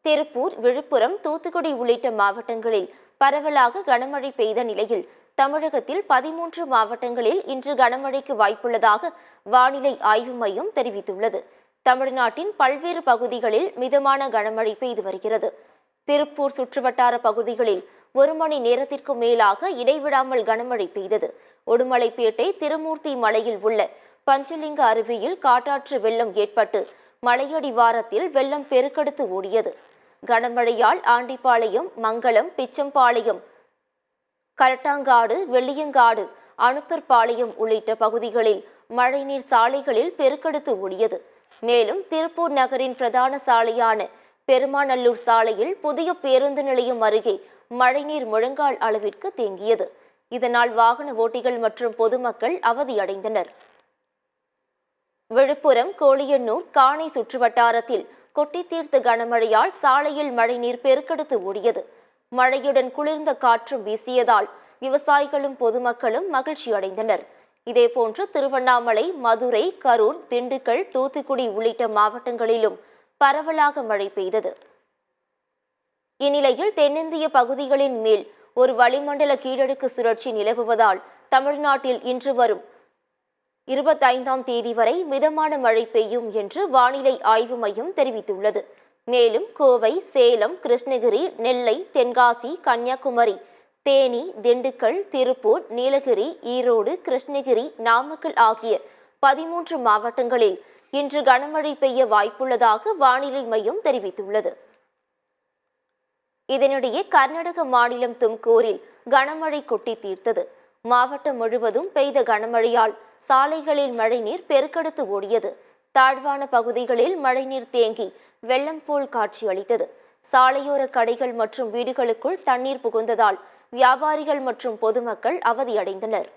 திருப்பூர், விழுப்புரம், தூத்துக்குடி உள்ளிட்ட மாவட்டங்களில் பரவலாக கனமழை பெய்த நிலையில் தமிழகத்தில் 13 மாவட்டங்களில் இன்று கனமழைக்கு வாய்ப்புள்ளதாக வானிலை ஆய்வு மையம் தெரிவித்துள்ளது. தமிழ்நாட்டின் பல்வேறு பகுதிகளில் மிதமான கனமழை பெய்து வருகிறது. திருப்பூர் சுற்றுவட்டார பகுதிகளில் 1 மணி நேரத்திற்கு மேலாக இடைவிடாமல் கனமழை பெய்தது. உடுமலைப்பேட்டை திருமூர்த்தி மலையில் உள்ள பஞ்சலிங்க அருவியில் காட்டாற்று வெள்ளம் ஏற்பட்டு மலையடிவாரத்தில் வெள்ளம் பெருக்கெடுத்து ஓடியது. கனமழையால் ஆண்டிப்பாளையம், மங்களம், பிச்சம்பாளையம், கரட்டாங்காடு, வெள்ளியங்காடு, அனுப்பர்பாளையம் உள்ளிட்ட பகுதிகளில் மழைநீர் சாலைகளில் பெருக்கெடுத்து ஓடியது. மேலும் திருப்பூர் நகரின் பிரதான சாலையான பெருமாநல்லூர் சாலையில் புதிய பேருந்து நிலையம் அருகே மழைநீர் முழங்கால் அளவிற்கு தேங்கியது. இதனால் வாகன ஓட்டிகள் மற்றும் பொதுமக்கள் அவதியடைந்தனர். விழுப்புரம், கோலியனூர், காணை சுற்றுவட்டாரத்தில் கொட்டி தீர்த்த கனமழையால் சாலையில் மழைநீர் பெருக்கெடுத்து ஓடியது. மழையுடன் குளிர்ந்த காற்றும் வீசியதால் விவசாயிகளும் பொதுமக்களும் மகிழ்ச்சி அடைந்தனர். இதேபோன்று திருவண்ணாமலை, மதுரை, கரூர், திண்டுக்கல், தூத்துக்குடி உள்ளிட்ட மாவட்டங்களிலும் பரவலாக மழை பெய்தது. இந்நிலையில் தென்னிந்திய பகுதிகளின் மேல் ஒரு வளிமண்டல கீழடுக்கு சுழற்சி நிலவுவதால் தமிழ்நாட்டில் இன்று வரும் 25ஆம் தேதி வரை மிதமான மழை பெய்யும் என்று வானிலை ஆய்வு மையம் தெரிவித்துள்ளது. மேலும் கோவை, சேலம், கிருஷ்ணகிரி, நெல்லை, தென்காசி, கன்னியாகுமரி, தேனி, திண்டுக்கல், திருப்பூர், நீலகிரி, ஈரோடு, கிருஷ்ணகிரி, நாமக்கல் ஆகிய 13 மாவட்டங்களில் இன்று கனமழை பெய்ய வாய்ப்புள்ளதாக வானிலை மையம் தெரிவித்துள்ளது. இதனிடையே கர்நாடக மாநிலம் தும்கூரில் கனமழை கொட்டி தீர்த்தது. மாவட்டம் முழுவதும் பெய்த கனமழையால் சாலைகளில் மழைநீர் பெருக்கெடுத்து ஓடியது. தாழ்வான பகுதிகளில் மழைநீர் தேங்கி வெள்ளம் போல் காட்சியளித்தது. சாலையோர கடைகள் மற்றும் வீடுகளுக்குள் தண்ணீர் புகுந்ததால் வியாபாரிகள் மற்றும் பொதுமக்கள் அவதியடைந்தனர்.